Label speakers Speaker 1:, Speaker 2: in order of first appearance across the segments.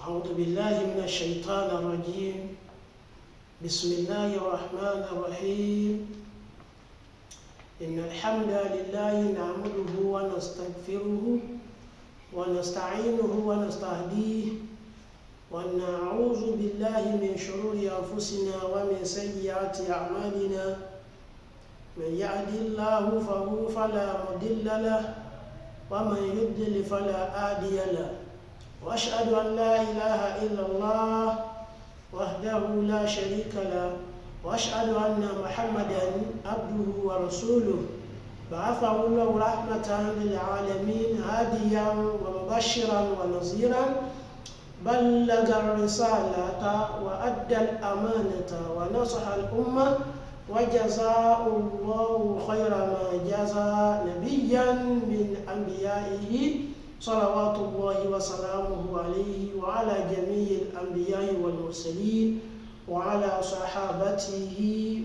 Speaker 1: أعوذ بالله من الشيطان الرجيم. بسم الله الرحمن الرحيم. إن الحمد لله نعمده ونستغفره ونستعينه ونستهديه ونعوذ بالله من شرور أنفسنا ومن سيئات أعمالنا. من يهد الله فلا مضل له ومن يضلل فلا هادي له. وأشهد أن لا إله إلا الله وحده لا شريك له وأشهد أن محمدا عبده ورسوله بعثه الله رحمة للعالمين هاديا ومبشرا ونذيرا بلغ الرسالة وأدى الأمانة ونصح الأمة وجزاه الله خير ما جزى نبيا من أنبيائه صلوات الله وسلامه عليه وعلى جميع الأنبياء والمرسلين وعلى صحابته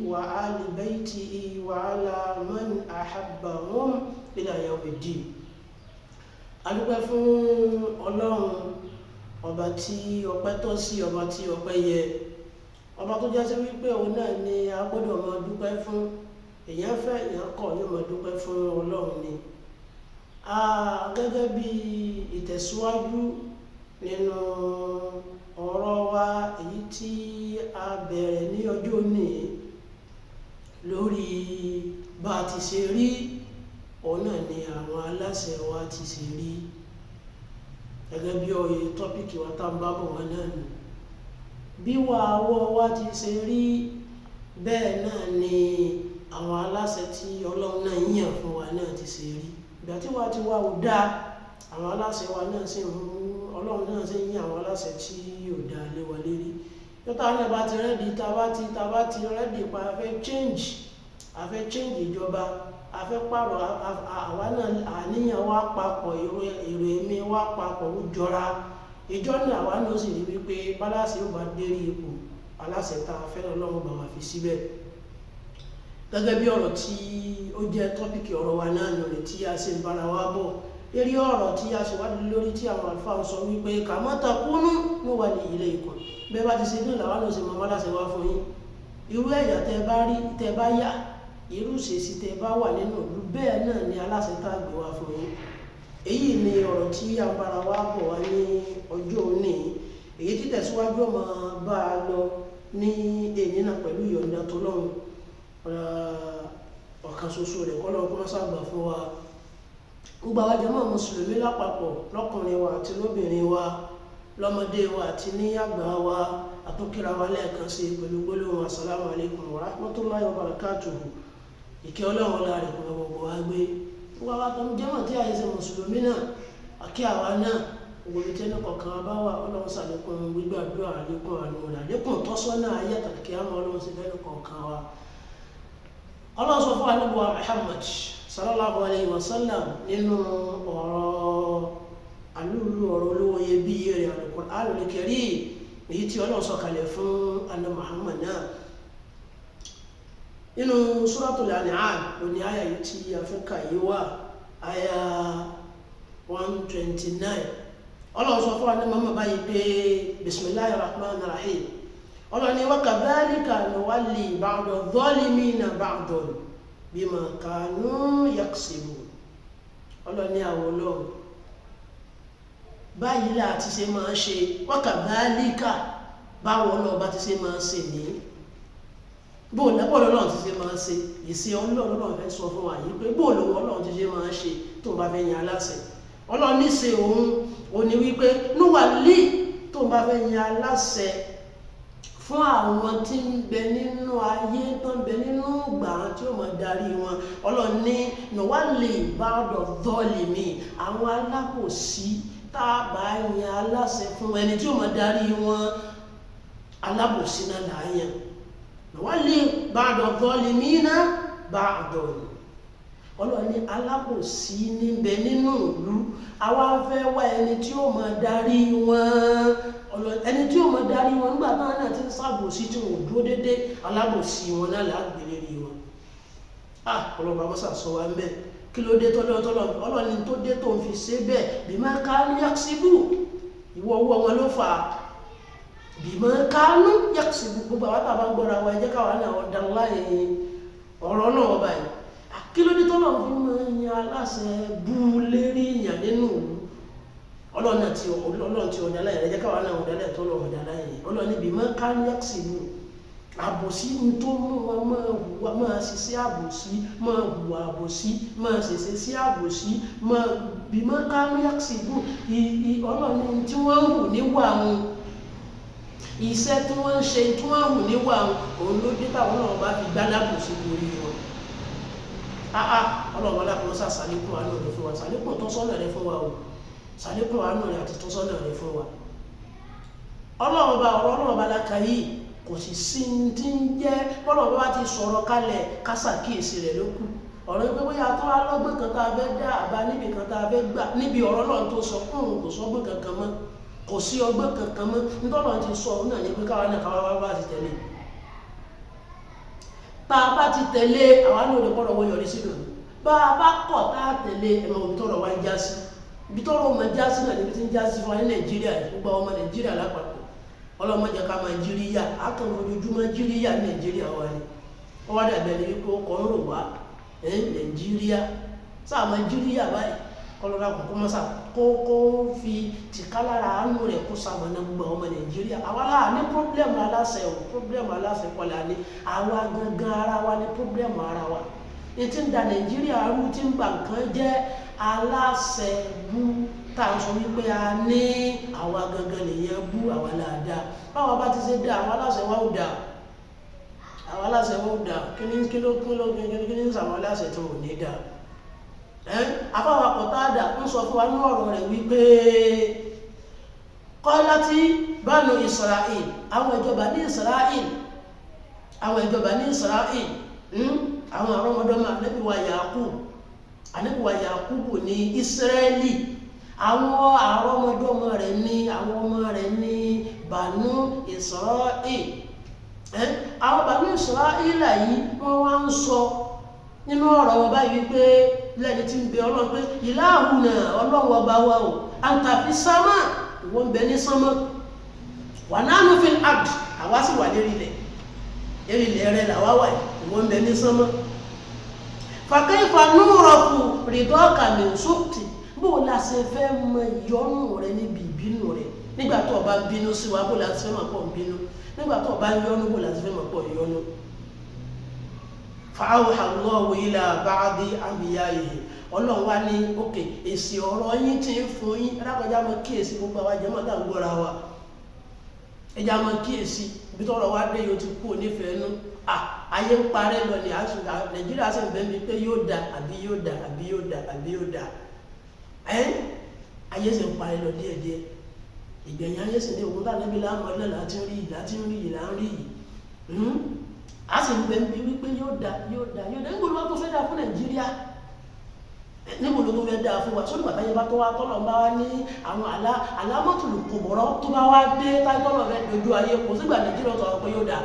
Speaker 1: وآل بيته وعلى من أحبهم إلى يوم الدين. adúpẹ́ fún Ọlọ́run ọba tí ọpẹ́ tọ́ sí, ọba tí ọpẹ́ yẹ, ọba tó jásí wípé òun náà ni a gbọ́dọ̀ máa dúpẹ́ fún. Èèyàn fẹ́ èèyàn kọ̀ yóò máa dúpẹ́ fún Ọlọ́run ni. Gẹ́gẹ́ bí ìtẹ̀síwájú nínú ọ̀rọ̀ wa èyí tí a bẹ̀rẹ̀ ní ọjọ́ òní lórí bá a ti ṣe rí, òun náà ni àwọn aláṣẹ wa ti ṣe rí. Gẹ́gẹ́ bí ọ̀yẹ́ tọ́pìkì wa tá ń bá bọ̀ wá náà nù. Bí àwọ̀ wa ti ṣe rí, bẹ́ẹ̀ náà ni àwọn aláṣẹ tí Ọlọ́run náà yàn fún wa náà ti ṣe rí. Ìgbà tí wá ti wá ò dáa, àwọn aláṣẹ wa náà sì Ọlọ́run náà sì yìn àwọn aláṣẹ tí ò dáa lé wa lérí. Yọ́tà náà bá ti rẹ́dì, tá bá ti rẹ́dì pa a fẹ́ change ìjọba, a fẹ́ pààrọ̀ àwa náà àníyàn wa papọ̀, èrò ẹ̀mí wa papọ̀ ó jọra. Ìjọ náà àwa náà sì rí wípé báláṣẹ ò bá dérí ipò aláṣẹ tá a fẹ́ Ọlọ́run bá wa fi síbẹ̀. Gẹ́gẹ́ bí ọ̀rọ̀ tí ó jẹ́ tọ́pìkì ọ̀rọ̀ wa náà nù rẹ̀ tí a sì ń bára wa bọ̀. Eré ọ̀rọ̀ tí a sì wádìí lórí tí àwọn àlùfáà ń sọ wípé kama takunu nuwalli ilaykum. Bẹ́ẹ̀ bá ti ṣe ní làwọn náà sì máa láṣẹ wá fún yín. Irú ẹ̀yà tẹ bá rí, tẹ bá yà, irú ìṣesí tẹ bá wà nínú ìlú, bẹ́ẹ̀ náà ni aláṣẹ tá a gbé wá fún yín. Èyí ni ọ̀rọ̀ tí a ń bára wa bọ̀ wá ní ọjọ́ òní. Èyí tí tẹ̀síwájú ọmọ bá a lọ ní èyí náà pẹ̀lú ìyọ̀ǹda t'Ọlọ́run ọ̀kan ṣoṣo rẹ̀ kọ́ lọ́wọ́ kó má ṣàgbà fún wa. Gbogbo àwọn jàmáà mùsùlùmí lápapọ̀, lọ́kùnrin wa àti lóbìnrin wa, lọ́mọdé wa àti ní àgbà wa, àtúnkìra wa lẹ́ẹ̀kan sí pẹ̀lú gbólóhùn assalamu alaikum wa rahmatullahi wa barakatuhu. Ìkẹ́ Ọlọ́run ọlá rẹ̀ kún gbogbo wa gbé. Gbogbo àwọn tó ń jẹ́mọ̀ tí àyè ṣe mùsùlùmí náà, àkí àwa náà, gbogbo ibi tí ẹni kọ̀ọ̀kan bá wà, Ọlọ́run ṣàlékún gbígbàdúrà, àlékún àánú rẹ̀, àlékún tọ́sọ́nà ayé àtàkì àmọ́ Ọlọ́run sì fẹ́ẹ́ kọ̀ọ̀kan wa. Allah sọ fún Ànábì wa Muhammad sallallahu alayhi wa sallam nínú ọ̀rọ̀ alúlú ọ̀rọ̀ olówó iyebíye rẹ̀ Al-Qur'anul Karim, èyí tí Ọlọ́run sọ kalẹ̀ fún Ànábì Muhammad náà nínú Suratul An'am. Òní àyà yìí tí a fẹ́ kà yìí wà àyà 129. Ọlọ́run sọ fún Ànábì Muhammad báyìí pé bismillahir rahmanir rahim. Ọlọ́ni wa kadhalika nuwalli ba'da adh-dhalimina ba'dan bima kanu yaksibun. Ọlọ́ni àwọn Ọlọ́run báyìí láti ṣe máa ṣe, wa kadhalika báwọn Ọlọ́run bá ti ṣe máa ṣe ní bóòlù Ọlọ́run ti ṣe máa ṣe. Ìṣe Ọlọ́run fẹ́ sọ fún wa yìí pé bóòlù Ọlọ́run ti ṣe máa ṣe tó bá fẹ́ yan aláṣẹ. Ọlọ́run ní ṣe òun ní wípé nuwalli tó bá fẹ́ yan aláṣẹ fún àwọn tí ń bẹ nínú ayé, tó ń bẹ nínú ìgbà tí ó máa darí wọn. Ọlọ́run ní nuwalli ba'da adh-dhalimin, àwọn alábòsí tá a bá yan aláṣẹ fún ẹni tí ó máa darí wọn, alábòsí náà là á yàn. Nuwalli ba'da adh-dhalimina ba'dan. Ọlọ́run ní alábòsí níbẹ̀ nínú ìlú, àwa fẹ́ wá ẹni tí ó máa darí wọn. Ẹni tí ó máa darí wọn nígbà náà ti ń ṣàbòsí tí wọn ò dúró déédéé, alábòsí wọn náà là á gbélé rí wọn. Ọlọ́run bá sà sọ wa ń bẹ̀. Kí ló dé tọ́lọ́ Ọlọ́run tó dé tó ń fi ṣe bẹ́ẹ̀ bima kanu yaksibu. ìwọ owó wọn ló fà á bima kanu yaksibu gbogbo àwọn tàbá ń gbọ́ra wa ẹ jẹ́ káwa náà ọ̀dà láyé ọ̀rọ̀ náà báyìí kí ló dé tọ́lọ̀ fi máa ń yan aláṣẹ bú lérí ìyàn nínú ọlọ́run tí ọ̀dà láyé ẹ jẹ́ káwa náà ọ̀dà láyé tọ́lọ̀ ọ̀dà láyé ọlọ́run ní bima kanu yaksibu àbòsí tó mú wọn máa ṣiṣẹ́ àbòsí máa hùwà àbòsí máa ṣẹ̀ṣẹ̀ sí àbòsí máa bima kanu yaksibu ọlọ́run tí wọ́n ń hù níwà wọn iṣẹ́ tí wọ́n ń ṣe tí wọ́n hù níwà òun ló dé táwọn náà bá fi gbá lábòsí lórí wọn ọlọ́run alákùnrin sàlékún àánú rẹ̀ fún wa sàlékún tọ́sọ́nà rẹ̀ fún wa o sàlékún àánú rẹ̀ àti tọ́sọ́nà rẹ̀ fún wa ọlọ́run bá láka yìí kò sì sí tí ń jẹ́ bọ́lọ̀ bá ti sọ̀rọ̀ kalẹ̀ kásàkíyèsí rẹ̀ ló kù ọ̀rọ̀ pé bóyá tó wá lọ́gbọ́n kan tá a fẹ́ dá àbá níbi kan tá a fẹ́ gbà níbi ọ̀rọ̀ náà tó sọ kò sọ́gbọ́n kankan mọ́ kò sí ọgbọ́n kankan mọ́ nítorí ti sọ náà ní pé káwa náà káwa wá ti tẹ̀lé tá a bá ti tẹ̀lé àwa náà lè gbọ́dọ̀ wọ́n yọrí sínú bá a bá kọ̀ tá a tẹ̀lé ẹ̀mọ òbí tọrọ wá ń já sí ibi tọrọ ọmọ já sí náà níbi tí ń já sí fún wa ní Nàìjíríà gbogbo ọmọ Nàìjíríà lápapọ̀ ọlọ́mọdé ká máa jíríyà akọ̀rọ̀dójúmọ́ jíríyà ní Nàìjíríà wa ni wọ́n wá dàbẹ̀ ní wípé ọkọ̀ ń rò wá Nàìjíríà sáà máa jíríyà báyìí kọlọ́dà kókó mọ́sà kó fi tìkálára àánú rẹ̀ kó sàmọ́nà gbogbo ọmọ Nàìjíríà àwa láà ní pọ́blẹ́mù aláṣẹ o pọ́blẹ́mù aláṣẹ kọlá ní àwa gangan ara wa ní pọ́blẹ́mù ara wa ètí ń da Nàìjíríà rú tí ń bà nǹkan jẹ́ aláṣẹ bú tá à ń sọ wípé a ní àwa gangan nìyẹn bú àwa láàdá báwa bá ti ṣe dá àwọn aláṣẹ wa ò dá àwọn aláṣẹ wa ò dá kí ní sàwọn aláṣẹ tó ò ní dá afáwà Qatada ń sọ fún wa ní ọ̀rọ̀ rẹ̀ wípé qalati banu Isra'il àwọn ìjọba ní Isra'il àwọn àrọ́mọdọ́mọ ànábì wa Yakubu ní Israeli àwọn àrọ́mọdọ́mọ rẹ̀ ní àwọn ọmọ rẹ̀ ní banu Isra'il àwọn banu Isra'il yìí wọ́n wá ń sọ nínú ọ̀rọ̀ wọn báyìí wípé lẹ́ni tí ń bẹ Ọlọ́run pé ìlàhùnà Ọlọ́run ọba wa o àǹtàfi sámà ìwọ́n bẹ ní sánmà wà nánú fi àd àwa sì wà lérí ilẹ̀ rẹ̀ làwa wà ìwọ́n bẹ ní sánmà fàkẹ́fà núrọ̀kù rìdọ́ọ̀kà mi sókè bó la ṣe fẹ́ mọ ìyọ́nú rẹ níbi ìbínú rẹ nígbà tó o bá ń bínú sí wa bó la ṣe fẹ́ mọ̀ pọ̀ ń bínú nígbà tó o bá ń yọ́nú bó la ṣe fẹ́ mọ̀ pọ̀ yọ́nú. fa'awha Allahu ila ba'di anbiya'ihi Ọlọ́run wá ní òkè èsì ọ̀rọ̀ yín tí ń fún yín alákọjá mọ kíyèsí gbogbo àwọn jẹ́mọ́ tá ń gbọ́ra wa ẹja mọ kíyèsí ibi tọ́rọ̀ wá dé yóò ti kú onífẹ̀ẹ́ nú ayé ń parẹ́ lọ ní Nàìjíríà sì ń bẹ́ mi pé yóò dà àbí yóò dà àbí yóò dà àbí yóò dà ayé sì ń parẹ́ lọ díẹ̀díẹ̀ ìgbẹ̀yìn ayé sì ní òun tàbí láàmú ọlọ́ láti ń rí yìí a sì ń bẹ́ mi wípé yóò dà níbo ló wá tó fẹ́ dà fún Nàìjíríà níbo ló tó fẹ́ dà fún wa sórí bàtà yẹn bá tó wá tọ́lọ̀ bá wá ní àwọn alámọ̀tòlù kò bọ̀rọ̀ tó bá wá dé táìtọ́lọ̀ rẹ̀ dojú ayé kò sígbà Nàìjíríà tó wà pé yóò dà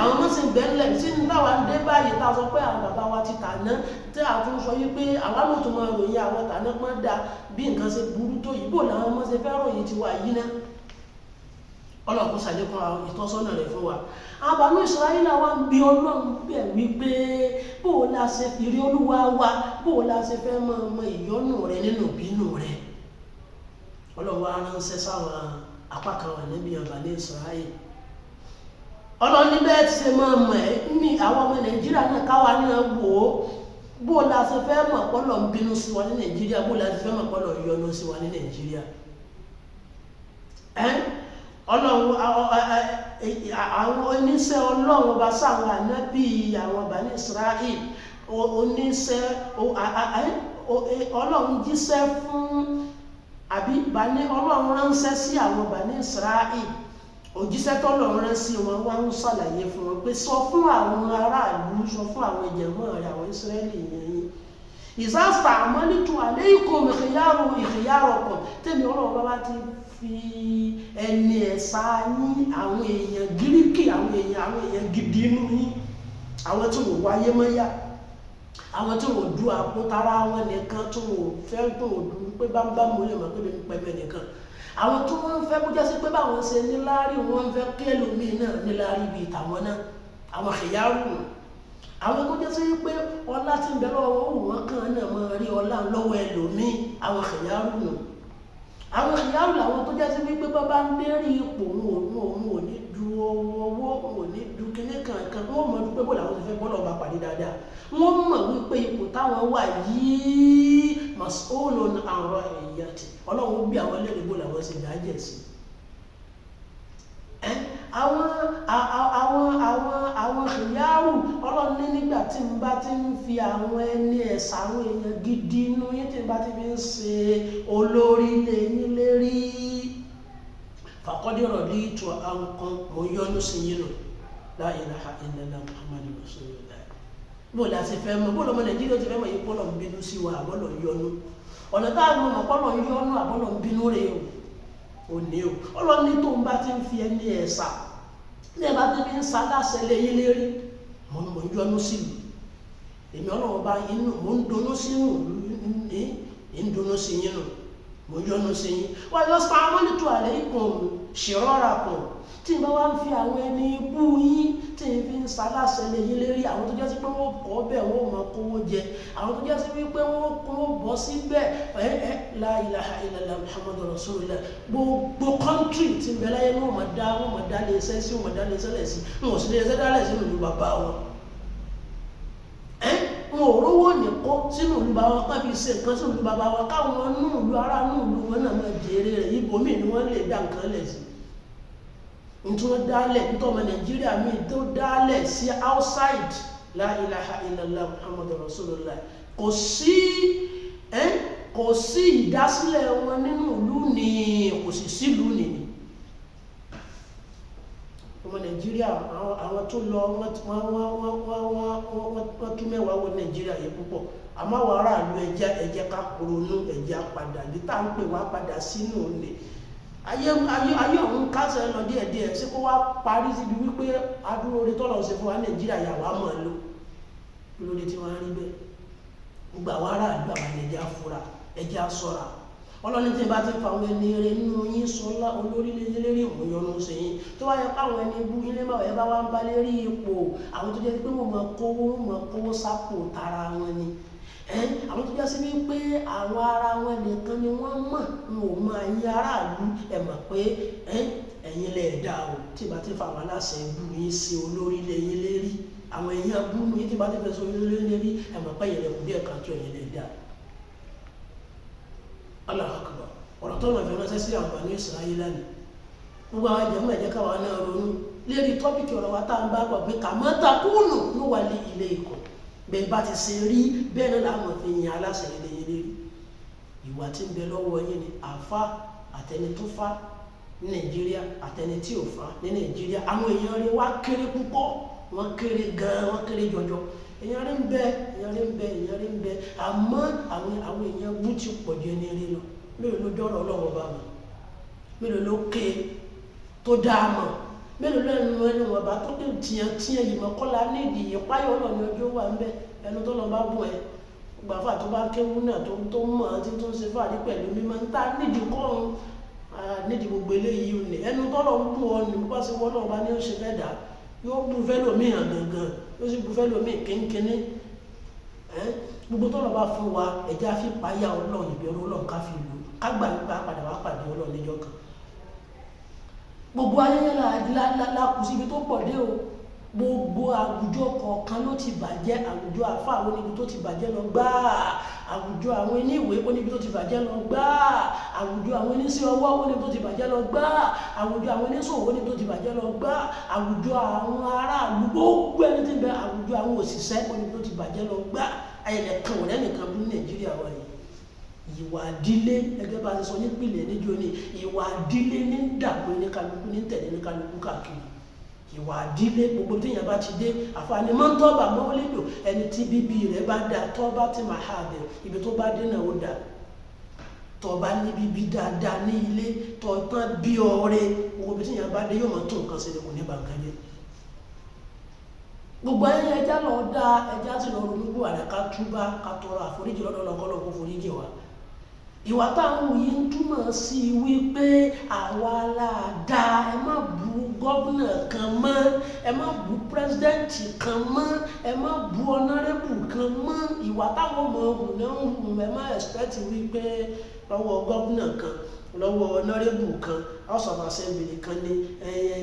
Speaker 1: àwọn ọmọ sì ń bẹ́ẹ̀lẹ̀ tí ń bá wa ń dé báyìí tá a sọ pé àwọn bàbá wa ti tàná tí a tún sọ yí pé àwa náà tó máa ròyìn àwọn tàná pọ́n dà bí nǹkan ṣe burú tó yìí bò làwọn ọmọ ṣe fẹ́ ròyìn tiwa yìí ná Ọlọ́run ṣàlékún àwọn ìtọ́sọ́nà rẹ̀ fún wa àwọn Banu Isra'ila wa ń bi Ọlọ́run bẹ̀ wípé bó o la ṣe ìrí Olúwa wa bó o la ṣe fẹ́ máa mọ ìyọ́nú rẹ nínú ìbínú rẹ Ọlọ́run wa ránṣẹ́ sáwọn apá kan wà níbi Banu Isra'ila Ọlọ́run ní bẹ́ẹ̀ ti ṣe máa mọ̀ ẹ́ ní àwọn ọmọ Nàìjíríà náà káwa náà wò ó bó la ṣe fẹ́ mọ̀ pọ́lọ̀ ń bínú sí wa ní Nàìjíríà bó la ṣe fẹ́ mọ̀ pọ́lọ̀ yọ́nú sí wa ní Nàìjíríà Ọlọ́run àwọn oníṣẹ́ Ọlọ́run bá sáwọn ànábì àwọn Bani Isra'il oníṣẹ́ Ọlọ́run jíṣẹ́ fún àbí Ọlọ́run ránṣẹ́ sí àwọn Bani Isra'il òjíṣẹ́ tọ́lọ́run rán sí wọn wá ń ṣàlàyé fún wọn pé sọ fún àwọn aráàlú sọ fún àwọn ìjẹ̀mọ́ rẹ̀ àwọn Ísírẹ́lì yẹn ìsáàsà àmọ́lítù alaykum ìkìyàrọ̀kùn tẹ́mi Ọlọ́run bá ti fi ẹni ẹ̀sà yín àwọn èèyàn gíríkì àwọn èèyàn gidi inú yín àwọn tí wọ́n wáyé mọ́yà àwọn tí wọ́n du àpò tara wọn nìkan tí wọ́n fẹ́ tó du pé bámbámu lè mọ̀ pé lè pẹ̀mẹ́ nìkan àwọn tí wọ́n ń fẹ́ kó jẹ́ sí pé báwọn ṣe níláárí wọ́n ń fẹ́ kẹ́lòmíì náà níláárí bíi tàwọn náà àwọn àyárù àwọn tó jẹ́ sí pé ọlá tí ń bẹ lọ́wọ́ wù wọ́n kàn náà máa rí ọlá lọ́wọ́ ẹlòmíì àwọn àyárù nù àwọn àyárù làwọn tó jẹ́ sí wípé bábá ń lérí ipò òun ò ní du owó òun ò ní du kíní kankan wọ́n mọ̀ wípé bó làwọn ti fẹ́ bọ́lọ̀ bá pàdé dáadáa wọ́n mọ̀ wípé ipò táwọn wà yìí mas'ulun an ra'iyati ọlọ́run bí àwọn ẹlẹ́rìí bó làwọn ṣe dájẹ́ sí àwọn ìyáwó ọlọ́run ní nígbà tí n bá ti ń fi àwọn ẹni ẹ̀sà àwọn èèyàn gidi inú yín tí n bá ti fi ń ṣe olórí lẹ́yìn lérí faqad raditu ankum mo yọ́nú sí yín nù la ilaha illallah muhammadu rasulullah bó la ti fẹ́ mọ̀ bó lọ́mọ nàìjíríà ti fẹ́ mọ̀ yìí pọ́lọ̀ ń bínú sí wa àbọ́lọ̀ ń yọ́nú ọ̀nà táwọn ọmọ pọ́lọ̀ ń yọ́nú àbọ́lọ̀ ń bínú rẹ̀ ò ní o ọlọ́ni tó ń bá ti ń fi ẹni ẹ̀sà ní ẹ̀bá tó fi ń sa láṣẹ lẹ́yìn lérí mo ń yọ́nú sí mi èmi ọlọ́run bá inú mo ń dunnú sí ń dunnú sí yín nù mo ń yọ́nú sí yín wọ́n yọ sọ àwọn ètò àlẹ́ ikùn ṣèrọ́ra kan tí n bá wá ń fi àwọn ẹni ibú yín tí n fi ń sa láṣẹ lẹ́yìn lérí àwọn tó jẹ́ sí pé wọ́n kọ́ bẹ́ẹ̀ wọ́n mọ kówó jẹ àwọn tó jẹ́ sí pé wọ́n bọ́ síbẹ̀ la ilaha illallah muhammadu rasulullah gbogbo kọ́ńtírì tí ń bẹ láyé ní wọ́n mọ̀ dá lé iṣẹ́ sí wọ́n mọ̀ dá lé iṣẹ́ lẹ̀ sí wọn ò sì lè iṣẹ́ dálẹ̀ sínú ìlú bàbá wọn wọn ò rówó nìkó sínú ìlú bàbá wọn kábí ṣe nǹkan sínú ìlú bàbá wọn káwọn nú ìlú ará nú ìlú wọn náà máa jèrè rẹ̀ ibòmíì ni wọ́n lè dá nǹkan lẹ̀ sí nítorí wọ́n dálẹ̀ nítorí ọmọ nàìjíríà míì tó dálẹ̀ sí outside la ilaha illallah muhammadu rasulullah kò sí ìdásílẹ̀ wọn nínú ìlú ni kò sì sílùú nìyí ọmọ nàìjíríà àwọn tó lọ wọ́n tún mẹ́wàá wọ nàìjíríà yẹn púpọ̀ àmọ́ àwọn aráàlú ẹ̀jẹ̀ ká ronú ẹ̀jẹ̀ padà ní tá à ń pè wá padà sínú ilé ayé ọ̀hún kásẹ̀ lọ díẹ̀díẹ̀ sí kó wá parí síbi wípé adúró orí tọ́lọ̀ ṣe fún wa nàìjíríà yà wá mọ̀ ló lórí tí wọ́n rí bẹ́ẹ̀ gbogbo àwọn aráàlú àwọn ẹ̀jẹ̀ afura ẹ̀jẹ̀ asọ́ra ọlọ́ni tí bá ti fa àwọn ẹni rẹ nínú yín sọlá olórí lérí ìmúyọnu sí yín tó wáyé káwọn ẹni ibú yín lẹ́mọ̀ ẹ bá wá ń bá lérí ipò àwọn tó jẹ́ pé wọ́n mọ̀ kówó sápò tara wọn ni àwọn tó jẹ́ sí wípé àwọn ara wọn nìkan ni wọ́n mọ̀ ń ò mọ ẹ̀yin aráàlú ẹ̀ mọ̀ pé ẹ̀yin lẹ̀ dá o tí bá ti fa àwọn aláṣẹ ibú yín sí olórí lẹ́yìn lérí àwọn ẹ̀yin abú yín tí bá ti fẹ́ sọ olórí lérí ẹ̀ mọ̀ pé ẹ̀yin lẹ̀ kú díẹ̀ kan tó ẹ̀yin lẹ̀ dá Allahu Akbar ọ̀rọ̀ tó lọ́n fẹ́ ránṣẹ́ sí àwọn Bani Israila ni gbogbo àwọn ìjẹ̀mú ẹ̀jẹ̀ káwa náà ronú lérí tọ́pìkì ọ̀rọ̀ wa tá à ń bá gbọ́ pé kama takunu nuwalli ilaykum bẹ́ẹ̀ bá ti ṣe rí bẹ́ẹ̀ náà làwọn fi yin aláṣẹ ilé yẹn lérí ìwà tí ń bẹ lọ́wọ́ yín ni àfa àtẹni tó fa ní Nàìjíríà àtẹni tí ò fa ní Nàìjíríà àwọn èèyàn rẹ̀ wá kéré púpọ̀ wọ́n kéré gan-an wọ́n kéré jọjọ èèyàn rí ń bẹ àmọ́ àwọn èèyàn bú ti pọ̀ jù ẹni rí lọ mélòó ló dọ́rọ̀ ọlọ́wọ́ bá mọ̀ mélòó ló ké tó dáa mọ̀ mélòó lẹ́nu ẹni wọn bá tó dé tiẹ̀ yìí mọ̀ kọ́lá nídìí ìpáyọ̀ ọlọ́ni ọjọ́ wà ń bẹ ẹnu tó lọ bá bùn ẹ gbàfà tó bá kéwú náà tó mọ̀ àti tó ń ṣe fàdí pẹ̀lú mímọ́ ń ta nídìí kọ́run nídìí gbogbo eléyìí ò ní ẹnu tó lọ ń bù ọ ní bá ṣe wọ́n náà bá ní ó ṣe fẹ́ dà yóò bu fẹ́lòmíì hàn gangan yóò sì bu fẹ́lòmíì kínkínní gbogbo tó lọ bá fún wa ẹ̀já fi páyà ọlọ́run ìbẹ̀rù ọlọ́run ká fi lò ká gbà nípa padà wá pàdé ọlọ́run níjọ́ kan gbogbo ayẹyẹ la kù síbi tó pọ̀ dé o gbogbo àwùjọ kọ̀ọ̀kan ló ti bàjẹ́ àwùjọ àfa àwọn oníbi tó ti bàjẹ́ lọ gbáà àwùjọ àwọn oníwèé oníbi tó ti bàjẹ́ lọ gbáà àwùjọ àwọn oníṣẹ́ ọwọ́ oníbi tó ti bàjẹ́ lọ gbáà àwùjọ àwọn oníṣòwò oníbi tó ti bàjẹ́ lọ gbáà àwùjọ àwọn aráàlú gbogbo ẹni tí ń bẹ àwùjọ àwọn òṣìṣẹ́ oníbi tó ti bàjẹ́ lọ gbáà ayẹyẹ kan wọn lẹ́nìkan bí Nàìjíríà wà yìí ìwà àdílé gẹ́gẹ́ bá a ti sọ nípìnlẹ̀ níjọ́ ni ìwà àdílé ní dàgbé ní kálukú ní tẹ̀lé ní kálukú káàkiri ìwà àdílé gbogbo téèyàn bá ti dé àfààní mọ́tọ́bà mọ́wọ́lẹ́dọ̀ ẹni tí bíbí rẹ̀ bá da tọ́ba tí màá hà bẹ̀ ibi tó bá dé náà ó dà tọ́ba ní bíbí dáadáa ní ilé tọ́tán bí ọ̀rẹ́ gbogbo téèyàn bá dé yóò mọ̀ tó nǹkan sílẹ̀ kò ní bàǹkan jẹ́ gbogbo ayé ẹja lọ dá ẹja tí lọ ronú bó àrẹ ká túbá ká tọrọ àforíjì lọ́dọ̀ lọ́kọ́lọ́ kó foríjì wa ìwà táwọn yìí ń túmọ̀ sí wípé àwa la dá ẹ má bú gọ́vnà kan mọ́ ẹ má bú pírẹsidẹ́ǹtì kan mọ́ ẹ má bú ọ̀nàrẹ́bù kan mọ́ ìwà táwọn ọmọ ọ̀hún náà ń hù ẹ má ẹ̀sìpẹ́tì wípé lọ́wọ́ gọ́vnà kan lọ́wọ́ ọ̀nàrẹ́bù kan house of assembly kan ní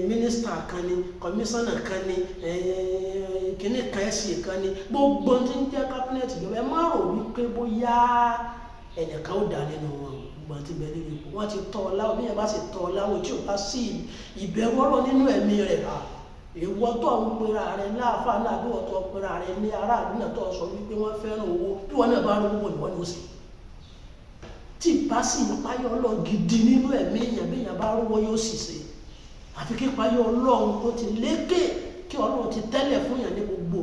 Speaker 1: mínísítà kan ní kọmíṣánná kan ní kíní kan ẹ̀sìn kan ní gbogbo tí ń jẹ́ kábínẹ̀tì ìjọba ẹ má rò wípé bóyá ẹnìkan ó dá nínú wọn gbọ́n ti bẹ lórí ipò wọ́n ti tọ́ ọ láwọn bí yẹn bá sì tọ́ ọ láwọn tí ò bá sí ìbẹ̀rù ọlọ́ nínú ẹ̀mí rẹ̀ ìwọ tó ń pera rẹ̀ láàfáà náà bí wọ́n tó ń pera rẹ̀ ní aráàlú náà tó sọ wípé wọ́n fẹ́ràn owó bí wọ́n náà bá rówó ìwọ ni ó sì tí bá sì ń páyọ̀ ọlọ́ gidi nínú ẹ̀mí èèyàn bí èèyàn bá rówó yóò sì ṣe àfi kí páyọ̀ ọlọ́run tó ti lékè kí ọlọ́run ti tẹ́lẹ̀ fún yàn ní gbogbo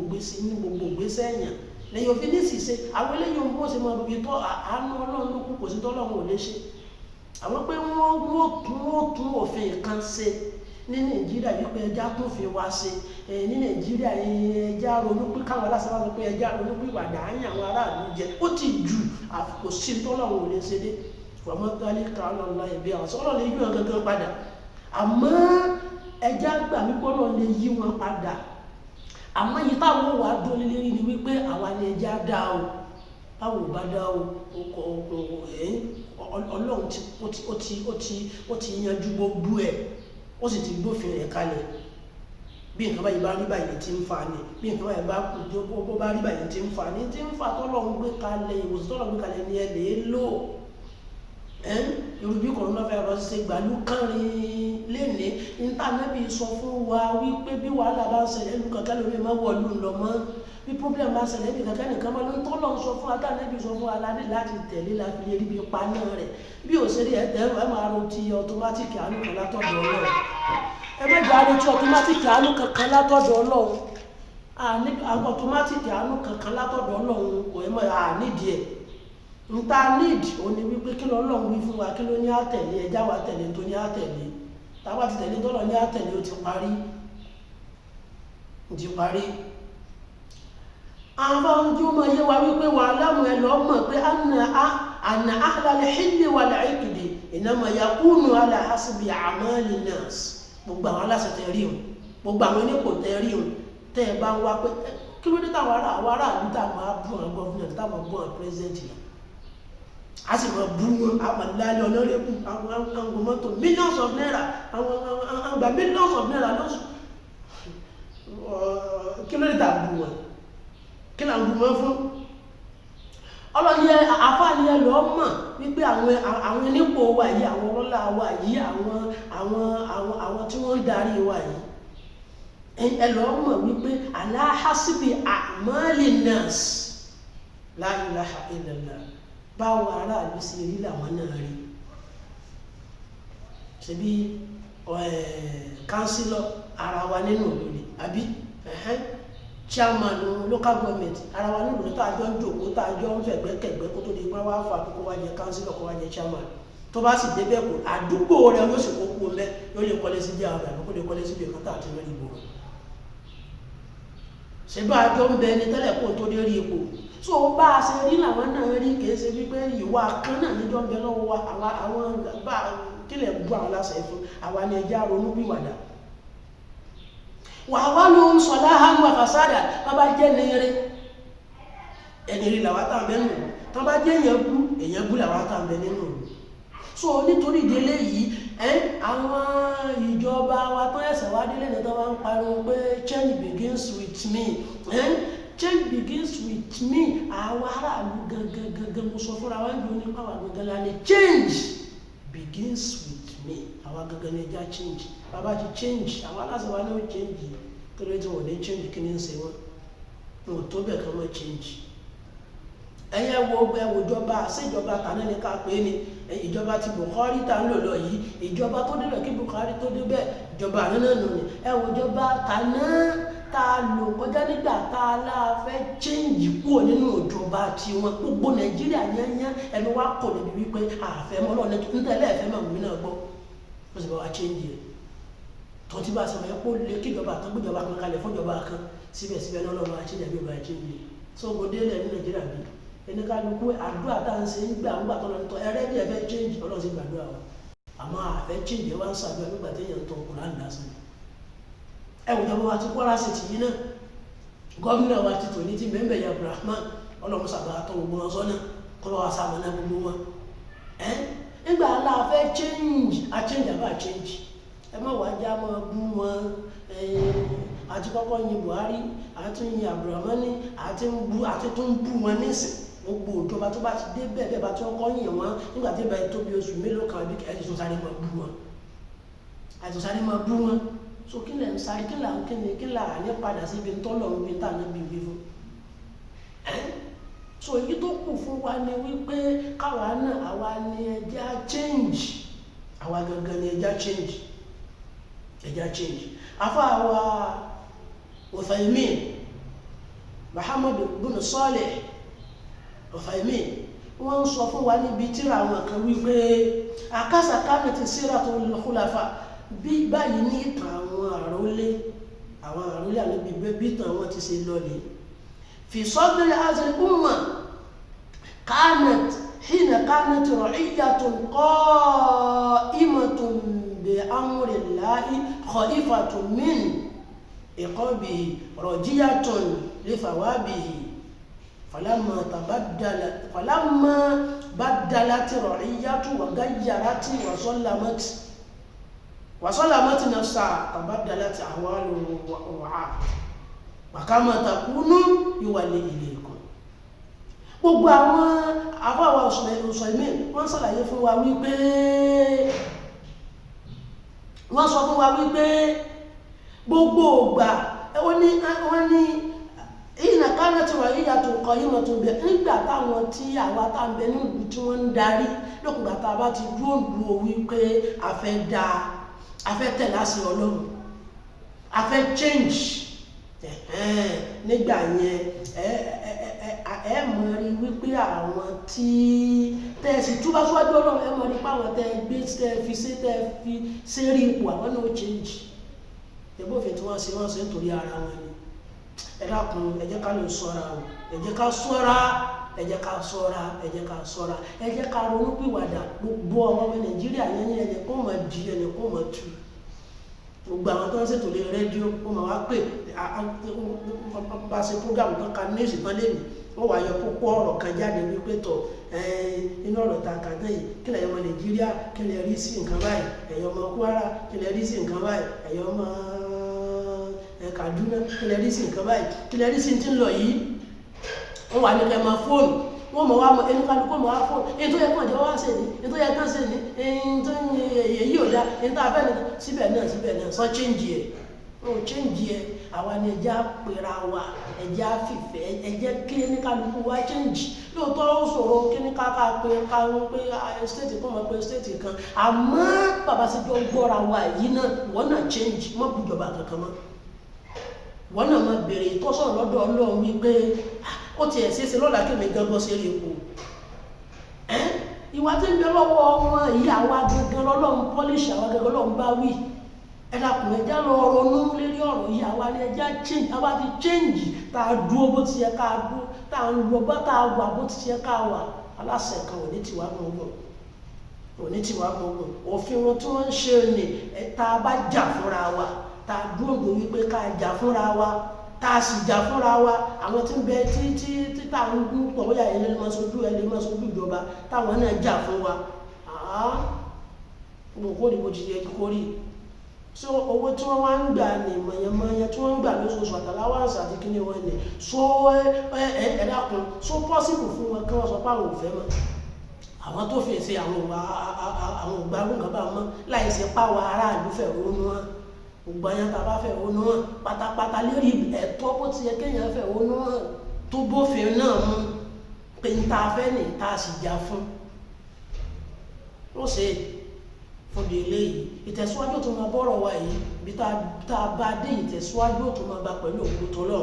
Speaker 1: ògbésẹ̀ èèyàn lẹ́yìn òfin ní ṣìṣe àwọn eléyìí ohun bó ṣe mọ ibi tó àánú ọlọ́run ló kú kò sí tọ́lọ́run ò lè ṣe àwọn pé wọ́n tún òfin kan ṣe ní nàìjíríà wípé ẹja tún fi wá ṣe ní nàìjíríà ẹja ronú pé káwọn aláṣẹ wá sọ pé ẹja ronú pé ìwàdà á yàn àwọn aráàlú jẹ ó ti jù kò sí tọ́lọ́run ò lè ṣe dé fọmọtálí kan lọ́la ẹ̀bí àwọn sọ́lọ́ lè yí wọn gangan padà àmọ́ ẹja gbà mí gbọ́dọ̀ lè yí wọn padà àmọ́ yìí táwọn wà dúró lérí ni wípé àwa ni ẹja dá o báwo bá dá o ọlọ́run ó ti yanjú gbogbo ẹ̀ ó sì ti gbófin rẹ̀ kalẹ̀ bí nǹkan báyìí bá rí báyìí ti ń fa ni bí nǹkan báyìí bá rí báyìí ti ń fa ni ti ń fa tọ́lọ́run gbé kalẹ̀ ìwòsàn tọ́lọ́run gbé kalẹ̀ ni ẹ lè lò irú bí coronavirus ṣe gbàlú kánrin léni intanẹ́ẹ̀tì sọ fún wa wípé bí wàhálà bá ń ṣẹlẹ̀ ẹnu kankan lómi máa wọ̀lú lọ mọ́ bí problem bá ń ṣẹlẹ̀ ẹnu kankan nìkan máa ló ń tọ́lọ̀ sọ fún intanẹ́ẹ̀tì sọ fún aládé láti tẹ̀lé láti lè rí bí paná rẹ̀ bí òṣèré ẹ̀tẹ́ ẹ máa ro ti automatic àánú kan látọ̀dọ̀ ọlọ́run ẹ mẹ́jọ á ro ti automatic àánú kankan látọ̀dọ̀ ọlọ́run automatic àánú kankan látọ̀dọ̀ ọlọ́run kò ẹ mọ̀ nídìí ẹ̀ nta need òní wípé kí lọ́lọ́run wí fún wa kí ló ní àtẹ̀lé ẹjá wa tẹ̀lé tó ní àtẹ̀lé tábà ti tẹ̀lé tọ́lọ̀ ní àtẹ̀lé ó ti parí àwọn ojú ọmọ yé wa wípé wà láwọn ẹlọ́ mọ̀ pé àna àhàlẹ̀ hìlì wà láìkìdì ìnáma yakúnù aláhásíbi àmàlì nas gbogbo àwọn aláṣẹ tẹ rí o gbogbo àwọn onípò tẹ rí o tẹ ẹ bá ń wá pé kí ló dé táwọn aráàlú táwọn abú àwọn gọ́fúnà táwọn bú àwọn pírẹsidẹ́ntì yìí a sì máa bú wọn àwọn àlàyé ọlọ́rẹ́kù àwọn mọ́tò millions of naira àwọn àgbà millions of naira lọ́sùn kí ló dé tà bú wọn kí là ń bú wọn fún ọlọ́yẹ àfáàní ẹ lọ́ mọ̀ wípé àwọn onípò wa yìí àwọn ọlọ́lá wa yìí àwọn tí wọ́n ń darí wa yìí ẹ lọ́ mọ̀ wípé aláhásíbì àmọ́lì nọ́ọ̀sì la ilaha illallah báwo aráàlú sí rí làwọn náà rí ṣebí kánsílọ̀ ara wa nínú olórí àbí chairman local government ara wa nínú olórí tó àjọ ń jòkó tó àjọ ń fẹ̀gbẹ́kẹ̀gbẹ́ kó tó di pé wá fà kókó wá jẹ kánsílọ̀ kó wá jẹ chairman tó bá sì débẹ̀ kó àdúgbò rẹ̀ yóò sì kókó mẹ́ yóò lè kọ́lé sí jẹ́ àbẹ̀ kó lè kọ́lé sí ibi ìkọ́tà àti lórí ìbò ṣebí àjọ ń bẹ ní tẹ́lẹ̀ kó tó dé rí ipò so bá a ṣe rí làwọn náà rí kìí ṣe wípé ìwà kan náà níjọ́ ń bẹ lọ́wọ́ wa àwọn bá kílẹ̀ bú àwọn aláṣẹ fún àwa ni ẹja ronú wíwàdà wà wá ló ń sọ láhánú àfàsádà tó bá jẹ́ ẹni rí làwọn àtàwọn bẹ́ẹ̀ nù tó bá jẹ́ èèyàn bú làwọn àtàwọn bẹ́ẹ̀ nínú so nítorí ìdílé yìí àwọn ìjọba wa tó ẹ̀sẹ̀ wá délé ní tó wá ń pariwo pé change begins with me change begins with me àwọn aráàlú gangan mo sọ fúnra wá ń jò nípa àwọn gangan lálẹ́ change begins with me àwọn gangan ní ẹja change bàbá ti change àwọn aláṣẹ wa náà change tó lè tí wọ́n ní change kí ni ń ṣe wọ́n wọn ò tó bẹ̀ kán mọ́ change ẹ̀yẹ wo ìjọba àṣejọba tàná ní ká pé ni ìjọba ti Buhari tá ń lò lọ yìí ìjọba tó débẹ̀ kí Buhari tó débẹ̀ ìjọba àná náà nù ní ìjọba tàná tá a lò kọjá nígbà tá a láfẹ́ change kúrò nínú ìjọba tiwọn gbogbo Nàìjíríà yányán ẹni wá kọ̀ níbi wípé àfẹ́mọ́ náà nítẹ̀lẹ́ ẹ̀fẹ́ mọ̀ mí náà gbọ́ ó sì bá wa change rẹ̀ tó ti bá a sọ yẹ kó lè kí ìjọba kan gbéjọba kan kalẹ̀ fún ìjọba kan síbẹ̀síbẹ̀ náà lọ́wọ́ àti ìjàgbé ọba change so kò délẹ̀ ní Nàìjíríà bí ẹni kálukú àdúrà tá à ń ṣe ń gbà ń gbà tó lọ́nà tó ẹrẹ́ bí ẹ fẹ́ change Ọlọ́run sì gbàdúrà wa àmọ́ àfẹ́ change wá ń ṣàdúrà nígbà téèyàn ń tọ Kùránì lásán ẹ̀wùn tó wá ti Kwara State yìí náà gómìnà wa ti tò ní ti bẹ́ẹ̀ yà Abdulrahman Ọlọ́run sàbà tó gbogbo wọn sọ́nà kọ́ wa sàmọ́nà gbogbo wọn nígbà aláàfẹ́ change a change àbá change ẹ má wàá já máa bú wọn àti kọ́kọ́ yin Buhari àti yin Abdulrahman àti tó ń bú wọn nísìn gbogbo ìjọba tó bá ti dé bẹ́ẹ̀ bá tí wọ́n kọ́ yìn wọn nígbà tí ìbẹ̀rẹ̀ tó bí oṣù mélòó kan bí ẹ̀ tó sáré máa bú wọn so kí lẹ̀ ń sáré kí là ní padà síbi tọ́lọ̀ ń bí tà náà bí fún so èyí tó kù fún wa ni wípé káwa náà àwa ni ẹja change àwa gangan ni ẹja change afa àwa Uthaymin Muhammad bin Salih Uthaymin wọ́n sọ fún wa níbi tíra àwọn kan wípé akásàkánà ti Siratul Khulafa bí báyìí ní ìtàn àwọn àrólé àlébí bí ìtàn wọn ti ṣe lọlẹ̀ fi sadri hadhihi al-umma حين كانت رعية قائمة بأمر الله خائفة من عقابه رجية لثوابه فلما بدلت رعية وغيرت وظلمت نفسها تبدلت أحوال الرعاة وكما تكون يولي إليكم gbogbo àwọn àfáwà Uthaymin wọ́n ṣàlàyé fún wa wípé wọ́n sọ fún wa wípé gbogbo ògbà wọ́n ní ìnà kánà tí wọ́n yíya tó kọ yíma tó bẹ̀ nígbà táwọn tí àwa tá ń bẹ nílùú tí wọ́n ń darí lókùngbà tá a bá ti dúró dúró wípé a fẹ́ tẹ̀lé àṣẹ Ọlọ́run a fẹ́ change nígbà yẹn ẹ mọ̀ rí wípé àwọn tí tẹ̀sí túbá síwájú Ọlọ́run ẹ mọ̀ rí pé àwọn tẹ́ fi sérí ipò àwọn náà change ìbófin tí wọ́n ṣe nítorí ara wọn ni ẹ dákun ẹ jẹ́ ká lè ṣọ́ra o ẹ jẹ́ ká ronú pìwàdà gbogbo ọmọ Nàìjíríà yẹn ẹni kó mọ̀ di ẹni kó mọ̀ tu gbogbo àwọn tó ń ṣètò lé rédíò ó máa wá pè bá ṣe program kan ká ní ìsìnkán lẹ́nu wọ́n wá yọ púpọ̀ ọ̀rọ̀ kan jáde wípé tọ̀ inú ọ̀rọ̀ ta kà náà yìí kí lẹ́yìn ọmọ Nàìjíríà kí lè rí sí nǹkan báyìí ẹ̀yọ́ ọmọ Kwara kí lè rí sí nǹkan báyìí ẹ̀yọ́ ọmọ Kaduna kí lè rí sí nǹkan báyìí kí lè rí sí ti ń lọ yìí wọ́n wà ní kẹ́ máa fóònù wọ́n mọ̀ wá mọ̀ ẹnu kálukú mọ̀ wá fóònù èyí tó yẹ kàn jẹ́ wá ṣe ní èyí tó yẹ kàn ṣe ní èyí tó èyí ò dá èyí tó afẹ́ ní síbẹ̀ náà sọ change ẹ̀ change ẹ̀ àwa ni ẹja pera wa ẹja fìfẹ́ ẹjẹ́ kí ní kálukú wá change lóòótọ́ ó ṣòro kí ní káká pé káwọn pé state kan mọ̀ pé state kan àmọ́ bàbá sì jọ gbọ́ra wa yìí náà wọ́n náà change mọ́ bùjọba kankan mọ́ wọ́n náà máa bèrè ìtọ́sọ̀rọ̀ lọ́dọ̀ Ọlọ́run wípé ó ti ẹ̀ ṣeéṣe lọ́la kí mi gangan ṣe rí epo ìwà tí ń bẹ lọ́wọ́ wọn yìí àwa gangan lọ́lọ́run pọ́líṣì àwa gangan lọ́run bá wí ẹ̀dàkùn ẹja lọ ronú lérí ọ̀rọ̀ yìí àwa ni ẹja change àwa ti change tá a dúró bó ti yẹ ká dúró tá a lọ bá tá a wà bó ti yẹ ká wà aláṣẹ kan ò ní tiwa gbọ̀ngàn òfin wọn tí wọ́n ń ṣe ni tá a bá jà fúnra wa tá a dúró gbò wípé ká jà fúnra wa tá a sì jà fúnra wa àwọn tí ń bẹ tí tá a ń gún pọ̀ bóyá ẹlẹ́mọ̀sójú ìjọba táwọn náà jà fún wa gbogbo ní bó ti yẹ kó rí so owó tí wọ́n wá ń gbà ní mọ̀yánmọ́yán tí wọ́n ń gbà lóṣooṣù àtàláwàsì àti kíní wọn ni so ẹ̀dàkùn so possible fún wọn kí wọ́n sọ pé àwọn ò fẹ́ mọ́ àwọn tó fèsì àwọn ògbárùn kan bá mọ́ láì ṣe páwọ aráàlú fẹ̀ ronú wọn gbogbo àyàn tá a bá fẹ́ ronú wọn pátápátá lérí ẹ̀tọ́ bó ti yẹ kéèyàn fẹ́ ronú wọn tó bófin náà mú pé ń ta fẹ́ ní ta sì jà fún ó ṣe fún di eléyìí ìtẹ̀síwájú tó máa bọ́rọ̀ wa yìí bí tá a bá dé ìtẹ̀síwájú tó máa bá pẹ̀lú òkú tó lọ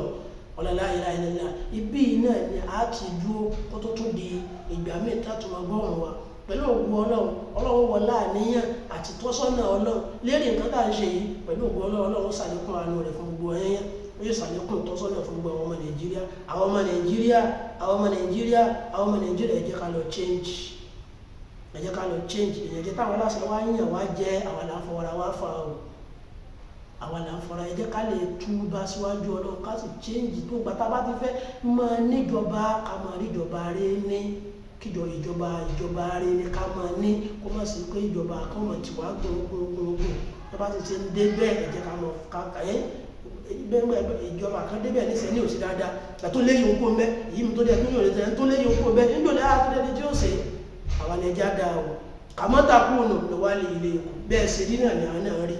Speaker 1: ọ̀làlá ìlànà ibi náà ni a ti dúró kó tó tún di ìgbà míì tá tó máa bọ́rọ̀ wa pẹ̀lú òkú ọlọ́run wọlá àníyàn àti tọ́sọ́nà ọlọ́run lérí nǹkan tá à ń ṣe yìí pẹ̀lú òkú ọlọ́run ṣàlékún àánú rẹ̀ fún gbogbo ẹ̀yẹn yóò ṣàlékún ìtọ́sọ́nà fún gbogbo àwọn ọmọ Nàìjíríà ẹ jẹ́ ká lọ change èyàn jẹ́ táwọn aláṣẹ wá yàn wá jẹ́ àwọn àlàfọwọ́ra wá fà ó àwọn àlàfọwọ́ra ẹ jẹ́ ká lè túbà síwájú Ọlọ́run ká sì change tó gbà tá a bá ti fẹ́ máa níjọba ká máa rí ìjọba rẹ ní kíjọ ìjọba rẹ ní ká máa ní kó má sí pé ìjọba kan mọ̀ tí wàá gbogbo tó bá ti ṣe ń dé bẹ́ẹ̀ ẹ jẹ́ ká mọ̀ ká ìjọba kan débẹ̀ níṣẹ́ ní òsì dáadáa tó léyìn okó mẹ́ èyí mi tó dẹ̀ tó yòrè tẹ̀ tó léyìn okó mẹ́ níjọ́ lẹ́yà tó dẹ̀ tí ó ṣe àwọn ẹja dáa o kàmọ́tà kúrò lọ wá lè ilé epo bẹ́ẹ̀ ṣe rí náà ni àwọn náà rí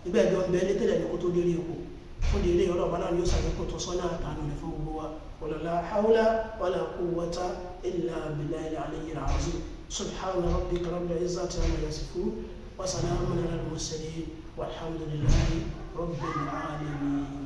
Speaker 1: ibẹ̀ jọ ń bẹ ní tẹ́lẹ̀ ní kó tó lérí epo fún lè rí ọlọ́ọ̀bá náà yóò ṣàlékún tó sọ́nà àtàánú rẹ̀ fún gbogbo wa wala hawla wala quwwata illa billahi al-aliyyil azim subhana rabbika rabbil izzati amma yasifun wa salamun ala al-mursalin walhamdulillahi rabbil alamin.